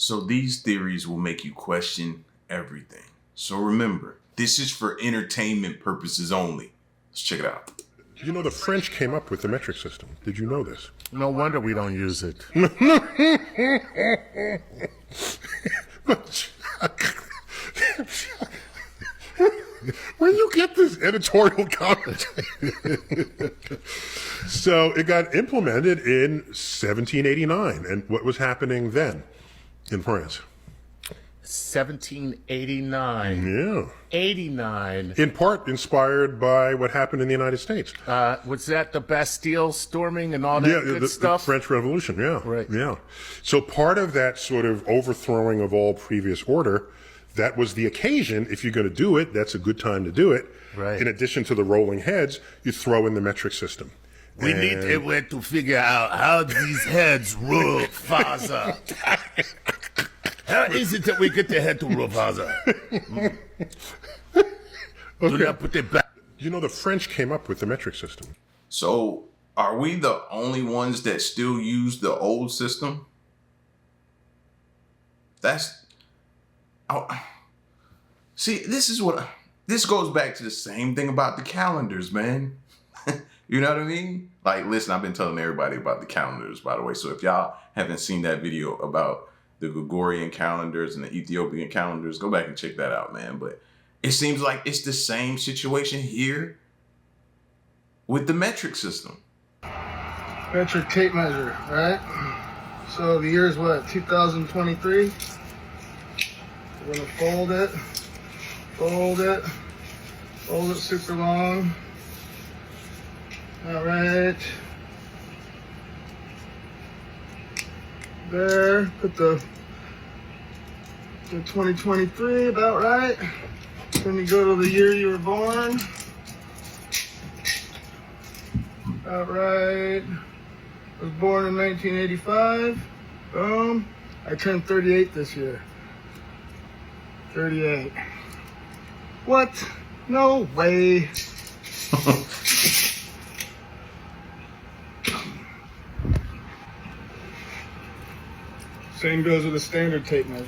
So these theories will make you question everything. So remember, this is for entertainment purposes only. Let's check it out. You know, the French came up with the metric system. Did you know this? No wonder we don't use it. Where you get this editorial comment? So it got implemented in 1789. And what was happening then in France? 1789. Yeah. 89. In part inspired by what happened in the United States. Was that the Bastille storming and all that good the stuff? French Revolution, yeah. Right. Yeah. So part of that sort of overthrowing of all previous order, that was the occasion. If you're going to do it, that's a good time to do it. Right. In addition to the rolling heads, you throw in the metric system. We need a way to figure out how these heads rule Faza. How is it that we get the head to rule Faza? Do not put it back. You know, the French came up with the metric system. So are we the only ones that still use the old system? See, this goes back to the same thing about the calendars, man. You know what I mean? Like, listen, I've been telling everybody about the calendars, by the way. So if y'all haven't seen that video about the Gregorian calendars and the Ethiopian calendars, go back and check that out, man. But it seems like it's the same situation here with the metric system. Metric tape measure, right? So the year is what, 2023? We're gonna fold it super long. All right. There, put the 2023, about right. Then you go to the year you were born. About right. Was born in 1985. Boom. I turned 38 this year. 38. What? No way. Same goes with a standard tape measure.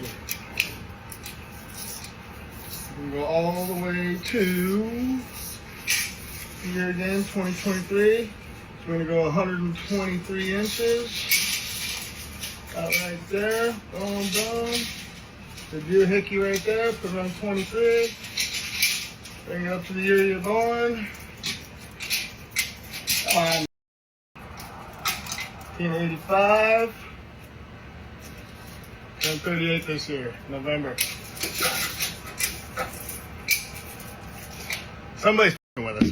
We go all the way to here again, 2023. So we're gonna go 123 inches. Out right there. Boom, boom. The deer hickey right there. Put it on 23. Bring it up to the year you're born. On 1985. Turned 38 this year, November. Somebody's with us.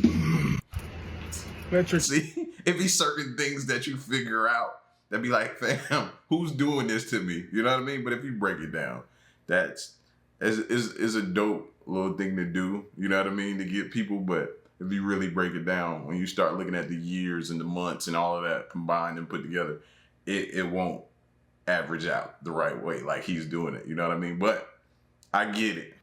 Metric. See, it be certain things that you figure out that be like, fam, who's doing this to me? You know what I mean? But if you break it down, that's is a dope little thing to do. You know what I mean? To get people, but if you really break it down, when you start looking at the years and the months and all of that combined and put together, it won't average out the right way like he's doing it. You know what I mean? But I get it.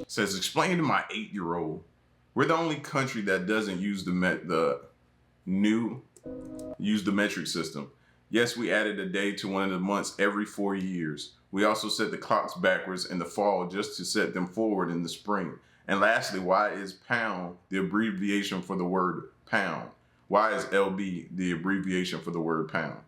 Says, explain to my 8-year-old, we're the only country that doesn't use the metric system. Yes, we added a day to one of the months every 4 years. We also set the clocks backwards in the fall just to set them forward in the spring. And lastly, why is pound the abbreviation for the word pound? Why is LB the abbreviation for the word pound?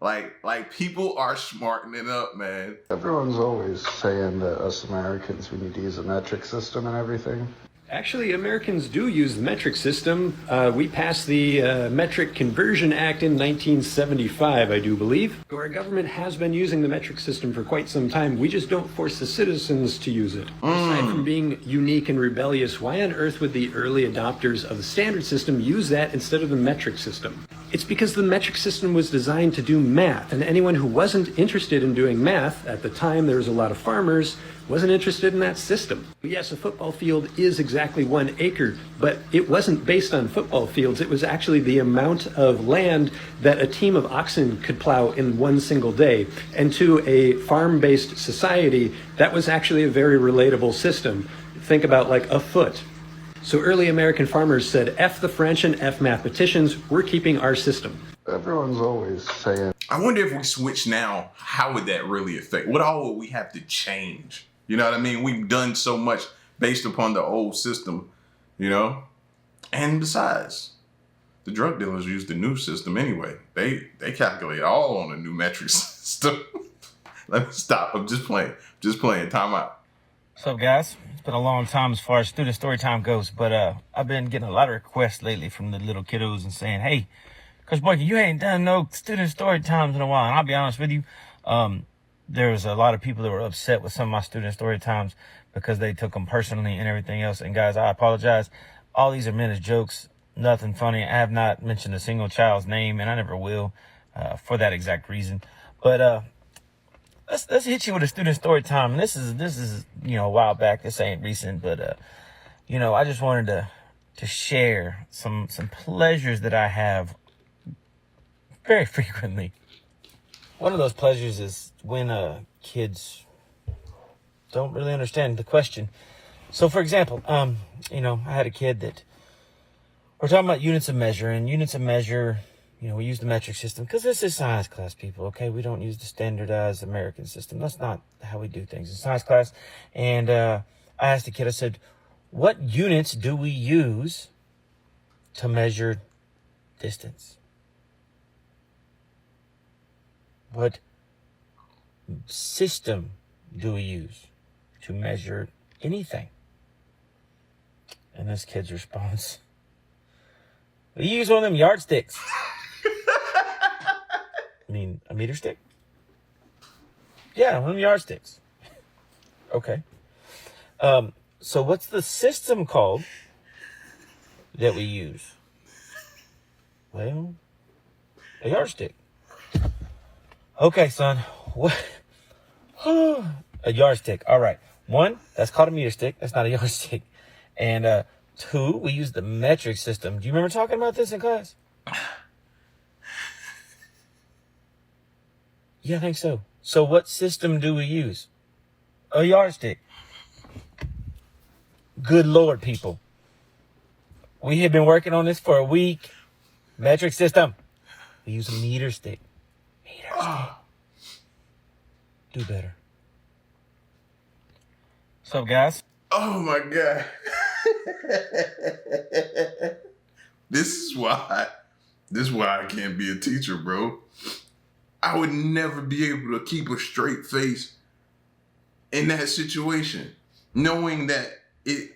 Like people are smartening up, man. Everyone's always saying that us Americans, we need to use a metric system and everything. Actually, Americans do use the metric system. We passed the Metric Conversion Act in 1975, I do believe. Our government has been using the metric system for quite some time. We just don't force the citizens to use it. Aside from being unique and rebellious, why on earth would the early adopters of the standard system use that instead of the metric system? It's because the metric system was designed to do math, and anyone who wasn't interested in doing math, at the time there was a lot of farmers, wasn't interested in that system. Yes, a football field is exactly 1 acre, but it wasn't based on football fields. It was actually the amount of land that a team of oxen could plow in one single day. And to a farm-based society, that was actually a very relatable system. Think about like a foot. So early American farmers said, F the French and F mathematicians, we're keeping our system. Everyone's always saying, I wonder if we switch now, how would that really affect? What all would we have to change? You know what I mean? We've done so much based upon the old system, you know? And besides, the drug dealers use the new system anyway. They calculate all on the new metric system. Let me stop. I'm just playing. Just playing. Time out. What's up, guys? It's been a long time as far as student story time goes, but I've been getting a lot of requests lately from the little kiddos and saying, hey, Coach Boykin, you ain't done no student story times in a while. And I'll be honest with you, there's a lot of people that were upset with some of my student story times because they took them personally and everything else. And guys, I apologize. All these are meant as jokes, nothing funny. I have not mentioned a single child's name, and I never will for that exact reason. But let's hit you with a student story time. And this is a while back. This ain't recent, but I just wanted to share some pleasures that I have very frequently. One of those pleasures is when kids don't really understand the question. So, for example, I had a kid that we're talking about units of measure, and units of measure, we use the metric system because this is science class, people, okay? We don't use the standardized American system. That's not how we do things in science class. And I asked the kid, I said, what units do we use to measure distance? What system do we use to measure anything? And this kid's response, we use one of them yardsticks. I mean, a meter stick? Yeah, one of them yardsticks. Okay. So what's the system called that we use? Well, a yardstick. Okay, son. What? A yardstick. All right. 1, that's called a meter stick. That's not a yardstick. And 2, we use the metric system. Do you remember talking about this in class? Yeah, I think so. So what system do we use? A yardstick. Good Lord, people. We have been working on this for a week. Metric system. We use a meter stick. Do better. What's up, guys? Oh my God. This is why I can't be a teacher, bro. I would never be able to keep a straight face in that situation, knowing that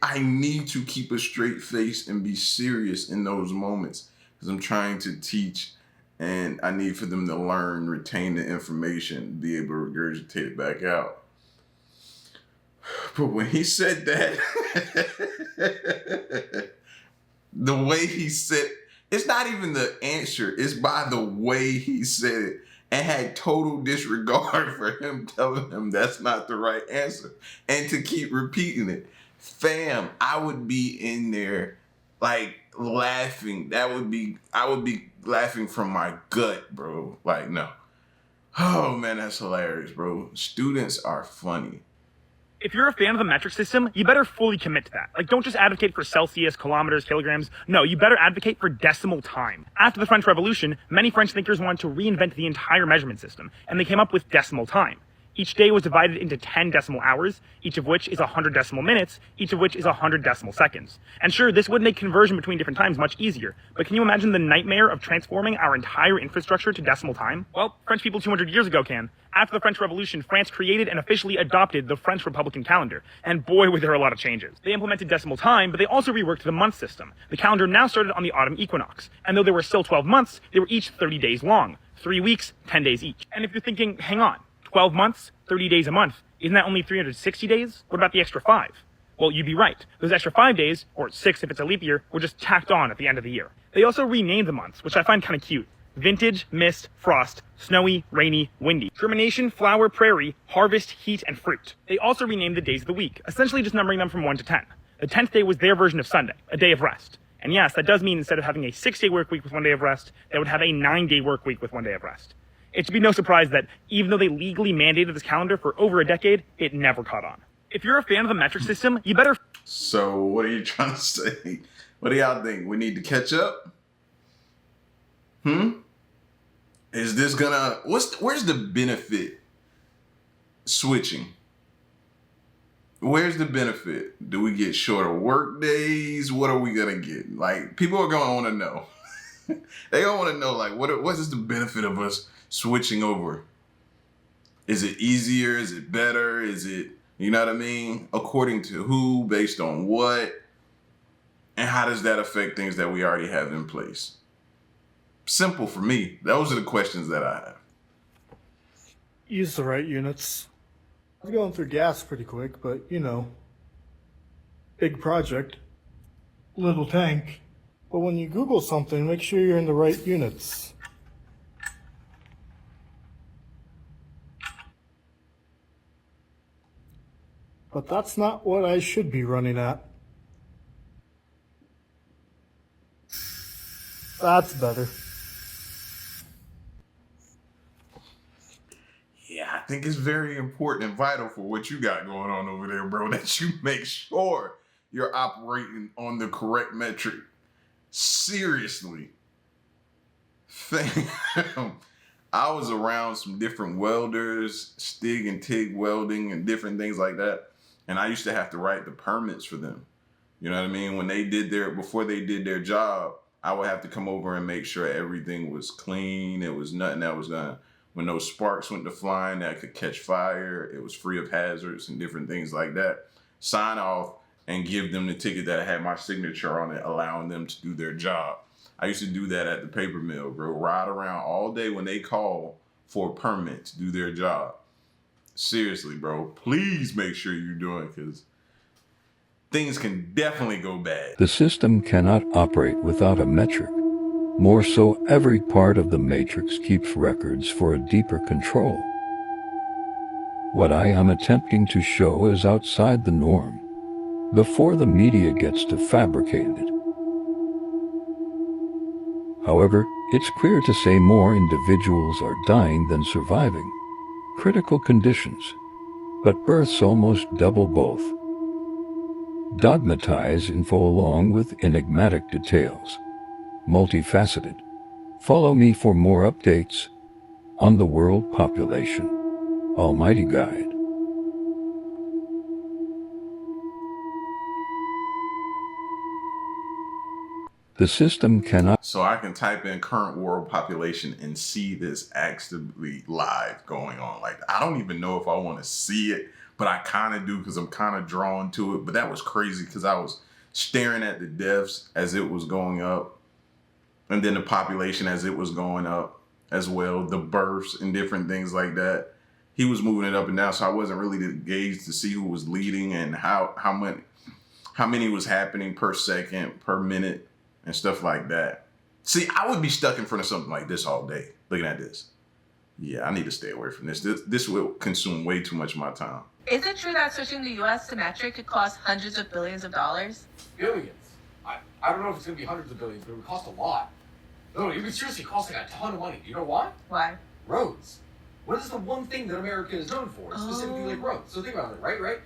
I need to keep a straight face and be serious in those moments because I'm trying to teach and I need for them to learn, retain the information, be able to regurgitate it back out. But when he said that, the way he said, it's not even the answer, it's by the way he said it, and had total disregard for him telling him that's not the right answer, and to keep repeating it. Fam, I would be in there like laughing. I would be laughing from my gut, bro. Like, no. Oh man, that's hilarious, bro. Students are funny. If you're a fan of the metric system, you better fully commit to that. Like, don't just advocate for Celsius, kilometers, kilograms. No, you better advocate for decimal time. After the French Revolution, many French thinkers wanted to reinvent the entire measurement system, and they came up with decimal time. Each day was divided into 10 decimal hours, each of which is 100 decimal minutes, each of which is 100 decimal seconds. And sure, this would make conversion between different times much easier, but can you imagine the nightmare of transforming our entire infrastructure to decimal time? Well, French people 200 years ago can. After the French Revolution, France created and officially adopted the French Republican calendar, and boy were there a lot of changes. They implemented decimal time, but they also reworked the month system. The calendar now started on the autumn equinox, and though there were still 12 months, they were each 30 days long. 3 weeks, 10 days each. And if you're thinking, hang on, 12 months, 30 days a month, isn't that only 360 days? What about the extra 5? Well, you'd be right. Those extra 5 days, or 6 if it's a leap year, were just tacked on at the end of the year. They also renamed the months, which I find kind of cute. Vintage, mist, frost, snowy, rainy, windy. Germination, flower, prairie, harvest, heat, and fruit. They also renamed the days of the week, essentially just numbering them from 1 to 10. The 10th day was their version of Sunday, a day of rest. And yes, that does mean instead of having a 6-day work week with 1 day of rest, they would have a 9-day work week with 1 day of rest. It should be no surprise that even though they legally mandated this calendar for over a decade, it never caught on. If you're a fan of the metric system, you better... So what are you trying to say? What do y'all think? We need to catch up? Is this gonna... Where's the benefit switching? Where's the benefit? Do we get shorter work days? What are we gonna get? Like, people are gonna want to know. They gonna want to know, like, what is the benefit of us switching over? Is it easier? Is it better? Is it, you know what I mean? According to who? Based on what? And how does that affect things that we already have in place? Simple for me. Those are the questions that I have. Use the right units. I'm going through gas pretty quick, but you know, big project, little tank. But when you Google something, make sure you're in the right units. But that's not what I should be running at. That's better. Yeah, I think it's very important and vital for what you got going on over there, bro, that you make sure you're operating on the correct metric. Seriously. I was around some different welders, STIG and TIG welding and different things like that. And I used to have to write the permits for them. You know what I mean? When they did before they did their job, I would have to come over and make sure everything was clean. It was nothing that was when those sparks went to flying that could catch fire, it was free of hazards and different things like that. Sign off and give them the ticket that had my signature on it, allowing them to do their job. I used to do that at the paper mill, bro. Ride around all day when they call for a permit to do their job. Seriously, bro. Please make sure you're doing it, because things can definitely go bad. The system cannot operate without a metric. More so, every part of the matrix keeps records for a deeper control. What I am attempting to show is outside the norm, before the media gets to fabricating it. However, it's clear to say more individuals are dying than surviving. Critical conditions, but births almost double both. Dogmatize info along with enigmatic details. Multifaceted. Follow me for more updates on the world population almighty guide. The system cannot... So I can type in current world population and see this actively live going on. Like, I don't even know if I want to see it, but I kind of do because I'm kind of drawn to it. But that was crazy because I was staring at the deaths as it was going up, and then the population as it was going up as well, the births and different things like that. He was moving it up and down, so I wasn't really engaged to see who was leading and how many was happening per second, per minute, and stuff like that. See, I would be stuck in front of something like this all day, looking at this. Yeah, I need to stay away from this. This will consume way too much of my time. Is it true that switching the U.S. to metric could cost hundreds of billions of dollars? Billions. I don't know if it's going to be hundreds of billions, but it would cost a lot. No, it would seriously cost like a ton of money. You know why? Why? Roads. What is the one thing that America is known for? Specifically, like roads. So think about it, right?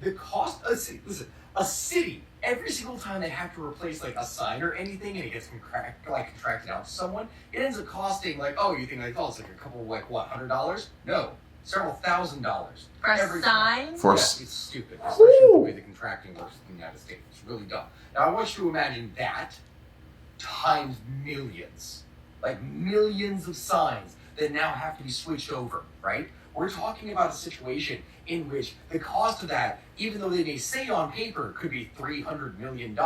The cost of a city. Listen, a city. Every single time they have to replace like a sign or anything, and it gets contracted out to someone, it ends up costing like, oh, you think it's like a couple like what, $100? No, several $1,000s for a sign. It's stupid, especially with the way the contracting works in the United States. It's really dumb. Now I want you to imagine that times millions, like millions of signs that now have to be switched over, right? We're talking about a situation in which the cost of that, even though they may say on paper, could be $300 million,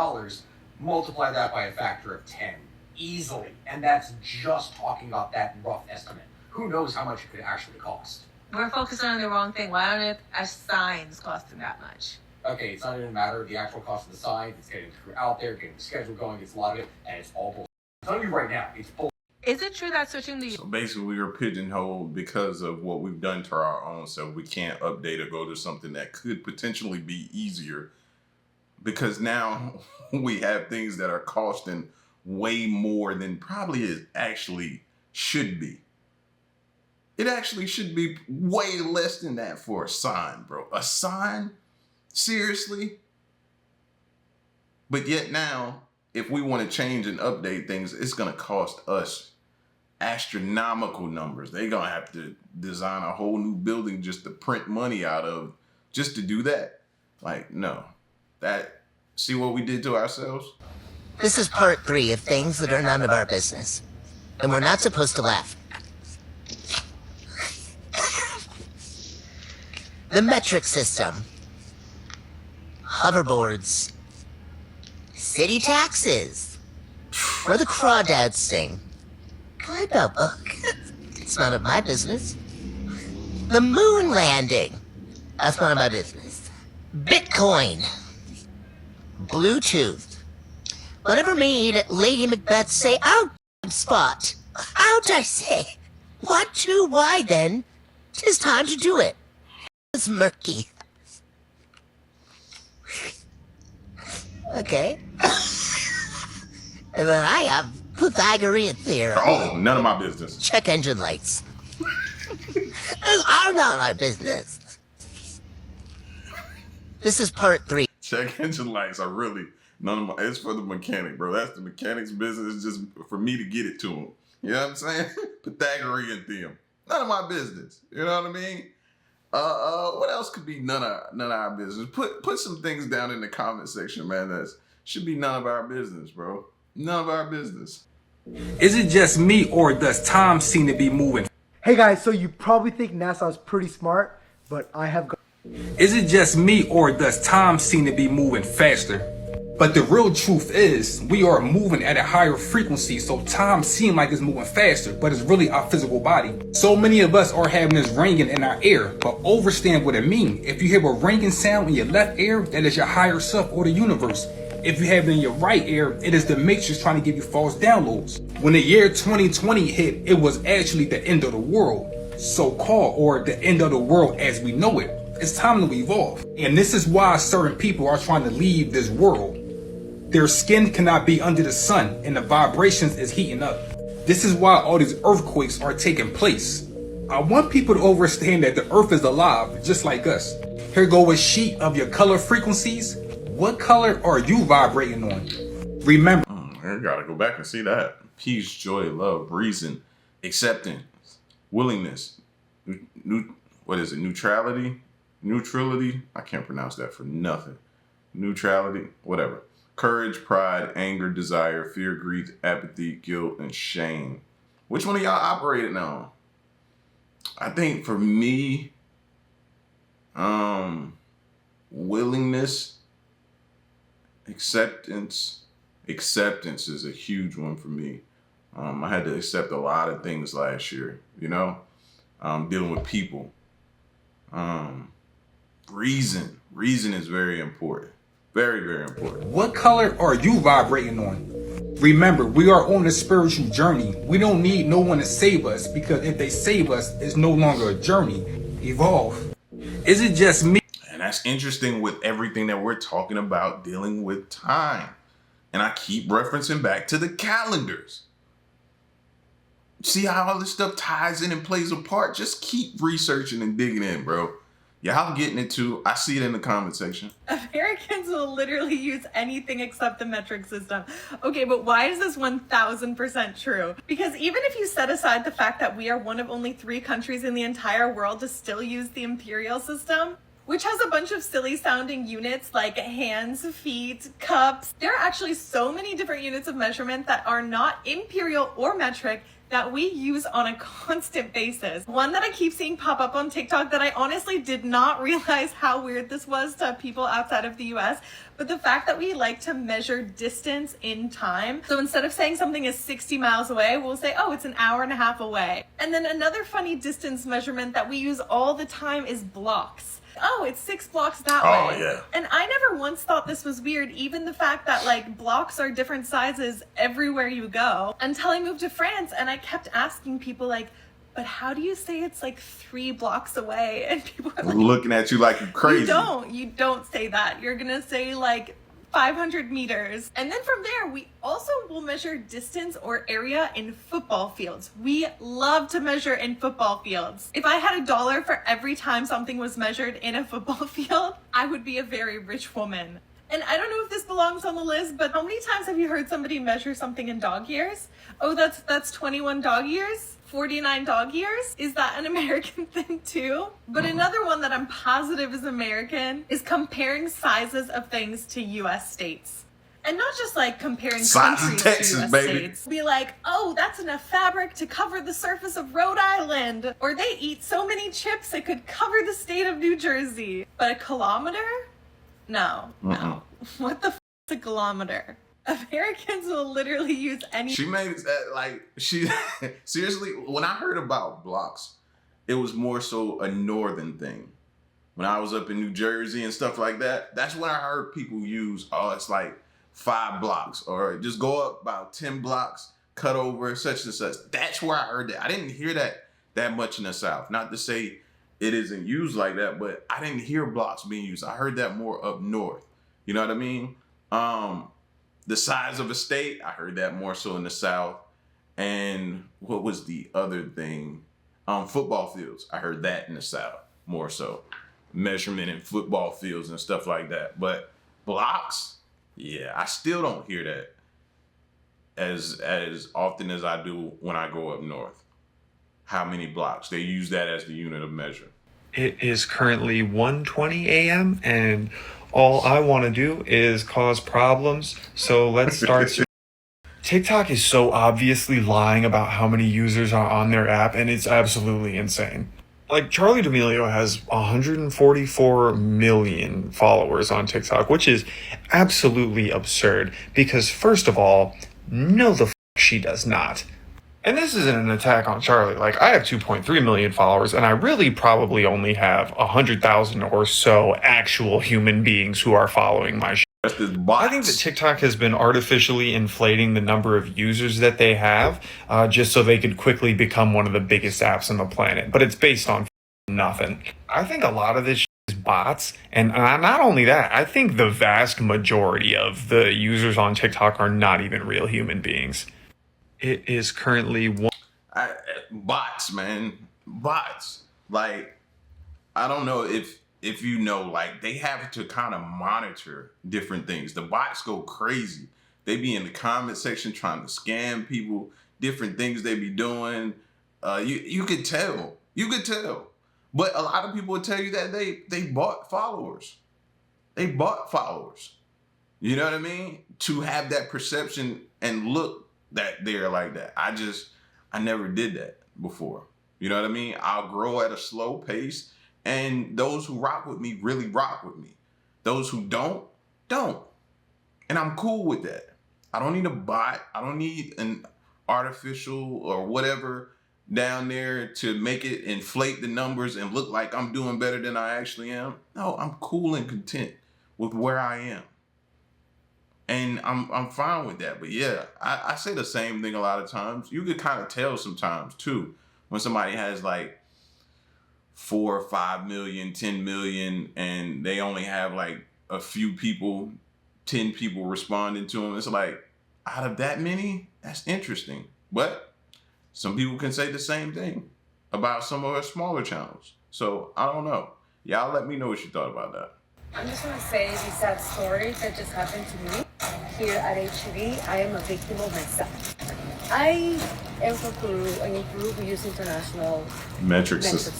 multiply that by a factor of 10, easily. And that's just talking about that rough estimate. Who knows how much it could actually cost? We're focusing on the wrong thing. Why aren't our signs costing that much? Okay, it's not even a matter of the actual cost of the signs. It's getting the crew out there, getting the schedule going. It's a lot of it, and it's all bullshit. I'm telling you right now, it's bullshit. Is it true that switching the So basically, we are pigeonholed because of what we've done to our own self. We can't update or go to something that could potentially be easier because now we have things that are costing way more than probably it actually should be. It actually should be way less than that for a sign, bro. A sign? Seriously? But yet now, if we want to change and update things, it's going to cost us astronomical numbers. They're going to have to design a whole new building just to print money out of, just to do that. Like, no. See what we did to ourselves? This is part 3 of things that are none of our business. And we're not supposed to laugh. The metric system. Hoverboards. City taxes. Or the crawdads sing. Climb a book. It's none of my business. The moon landing. That's none of my business. Bitcoin. Bluetooth. Whatever made Lady Macbeth say, "Out spot." Out, I say. What to? Why then? 'Tis time to do it. It's murky. Okay. And then I have Pythagorean theorem. Oh, none of my business. Check engine lights. Those are not my business. This is part 3. Check engine lights are really none of my, it's for the mechanic, bro. That's the mechanic's business. It's just for me to get it to him. You know what I'm saying? Pythagorean theorem. None of my business. You know what I mean? What else could be none of our business? Put some things down in the comment section, man. That should be none of our business, bro. None of our business. Is it just me, or does time seem to be moving? Hey guys, so you probably think NASA is pretty smart, but I have got... Is it just me, or does time seem to be moving faster? But the real truth is, we are moving at a higher frequency, so time seems like it's moving faster, but it's really our physical body. So many of us are having this ringing in our ear, but understand what it means. If you hear a ringing sound in your left ear, that is your higher self or the universe. If you have it in your right ear, it is the matrix trying to give you false downloads. When the year 2020 hit, it was actually the end of the world, so-called, or the end of the world as we know it. It's time to evolve. And this is why certain people are trying to leave this world. Their skin cannot be under the sun, and the vibrations is heating up. This is why all these earthquakes are taking place. I want people to understand that the earth is alive, just like us. Here go a sheet of your color frequencies. What color are you vibrating on? Remember. I gotta go back and see that. Peace, joy, love, reason, acceptance, willingness, what is it? Neutrality? I can't pronounce that for nothing. Neutrality, whatever. Courage, pride, anger, desire, fear, greed, apathy, guilt, and shame. Which one of y'all operating on? I think for me, willingness, acceptance is a huge one for me. I had to accept a lot of things last year, you know, dealing with people. Reason is very important. Very, very important. What color are you vibrating on? Remember, we are on a spiritual journey. We don't need no one to save us, because if they save us, it's no longer a journey. Evolve. Is it just me? And that's interesting with everything that we're talking about dealing with time. And I keep referencing back to the calendars. See how all this stuff ties in and plays a part? Just keep researching and digging in, bro. Y'all getting it too. I see it in the comment section. Americans will literally use anything except the metric system. Okay, but why is this 1000% true? Because even if you set aside the fact that we are one of only 3 countries in the entire world to still use the Imperial system, which has a bunch of silly sounding units like hands, feet, cups, there are actually so many different units of measurement that are not imperial or metric that we use on a constant basis. One that I keep seeing pop up on TikTok that I honestly did not realize how weird this was to people outside of the US, but the fact that we like to measure distance in time. So instead of saying something is 60 miles away, we'll say, oh, it's an hour and a half away. And then another funny distance measurement that we use all the time is blocks. Oh, it's 6 blocks that way. Yeah. And I never once thought this was weird, even the fact that like blocks are different sizes everywhere you go, until I moved to France and I kept asking people like, but how do you say it's like 3 blocks away? And people are like, looking at you like you're crazy. You don't say that. You're gonna say like 500 meters. And then from there, we also will measure distance or area in football fields. We love to measure in football fields. If I had $1 for every time something was measured in a football field, I would be a very rich woman. And I don't know if this belongs on the list, but how many times have you heard somebody measure something in dog years? Oh, that's 21 dog years? 49 dog years? Is that an American thing too? But another one that I'm positive is American is comparing sizes of things to US states. And not just like comparing countries Texas, to US baby. states. Be like, oh, that's enough fabric to cover the surface of Rhode Island. Or they eat so many chips it could cover the state of New Jersey. But a kilometer? No. What the f is a kilometer? Americans will literally use any. She made it like she seriously. When I heard about blocks, it was more so a northern thing. When I was up in New Jersey and stuff like that, that's when I heard people use, oh, it's like 5 blocks, or just go up about 10 blocks, cut over such and such. That's where I heard that. I didn't hear that much in the South. Not to say it isn't used like that, but I didn't hear blocks being used. I heard that more up north. You know what I mean? The size of a state, I heard that more so in the South. And what was the other thing? Football fields. I heard that in the South more so. Measurement in football fields and stuff like that. But blocks, yeah, I still don't hear that as often as I do when I go up north. How many blocks? They use that as the unit of measure. It is currently 1:20 a.m. and all I want to do is cause problems, so let's start. TikTok is so obviously lying about how many users are on their app, and it's absolutely insane. Like, Charlie D'Amelio has 144 million followers on TikTok, which is absolutely absurd, because first of all, no the f*** she does not. And this isn't an attack on Charlie. Like, I have 2.3 million followers, and I really probably only have 100,000 or so actual human beings who are following my shit. I think that TikTok has been artificially inflating the number of users that they have, just so they could quickly become one of the biggest apps on the planet. But it's based on nothing. I think a lot of this shit is bots, and not only that, I think the vast majority of the users on TikTok are not even real human beings. It is currently bots, man. Bots. Like, I don't know if you know, like, they have to kind of monitor different things. The bots go crazy. They be in the comment section trying to scam people, different things they be doing. You could tell. You could tell. But a lot of people would tell you that they bought followers. They bought followers. You know what I mean? To have that perception and look that they're like that. I never did that before. You know what I mean? I'll grow at a slow pace, and those who rock with me really rock with me. Those who don't. And I'm cool with that. I don't need a bot. I don't need an artificial or whatever down there to make it inflate the numbers and look like I'm doing better than I actually am. No, I'm cool and content with where I am. And I'm fine with that. But yeah, I say the same thing a lot of times. You could kind of tell sometimes too, when somebody has like 4 or 5 million, 10 million, and they only have like a few people, 10 people responding to them. It's like, out of that many, that's interesting. But some people can say the same thing about some of our smaller channels. So I don't know. Y'all let me know what you thought about that. I'm just going to say the sad story that just happened to me here at HTV. I am a victim of myself. I am from Peru, and in Peru we use international metric system,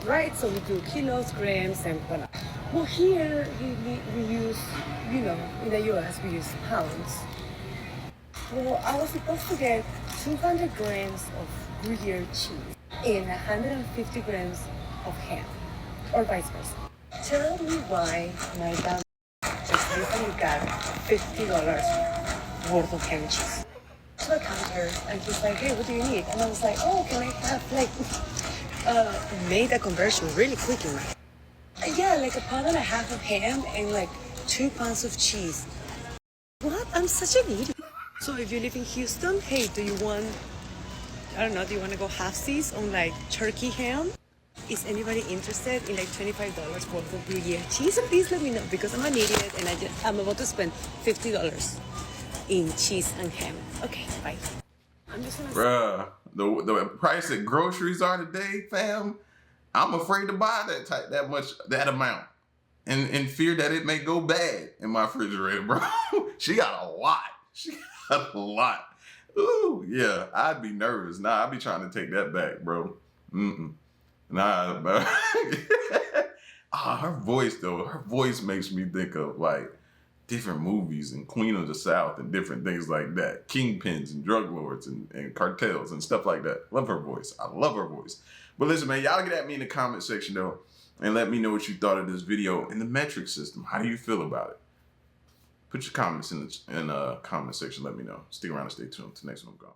right? So we do kilos, grams, and whatnot. Well, here we use, you know, in the US we use pounds. Well, I was supposed to get 200 grams of Gruyere cheese and 150 grams of ham, or vice versa. Tell me why my dumb just recently got $50 worth of ham cheese. To the counter, and he's like, hey, what do you need? And I was like, oh, can I have, like, made a conversion really quick in my head. Yeah, Yeah, like a pound and a half of ham and like 2 pounds of cheese. What? I'm such an idiot. So if you live in Houston, hey, do you want, I don't know, do you want to go half-seas on like turkey ham? Is anybody interested in like $25 worth of Gruyere cheese? Please let me know because I'm an idiot and I'm about to spend $50 in cheese and ham. Okay, bye. I'm just gonna Bruh, the price that groceries are today, fam, I'm afraid to buy that amount. And in fear that it may go bad in my refrigerator, bro. She got a lot. She got a lot. Ooh, yeah, I'd be nervous. Nah, I'd be trying to take that back, bro. Nah, bro. Her voice, though, her voice makes me think of, like, different movies and Queen of the South and different things like that. Kingpins and drug lords and cartels and stuff like that. Love her voice. I love her voice. But listen, man, y'all get at me in the comment section, though, and let me know what you thought of this video and the metric system. How do you feel about it? Put your comments in the comment section. Let me know. Stick around and stay tuned. Till next one, I'm gone.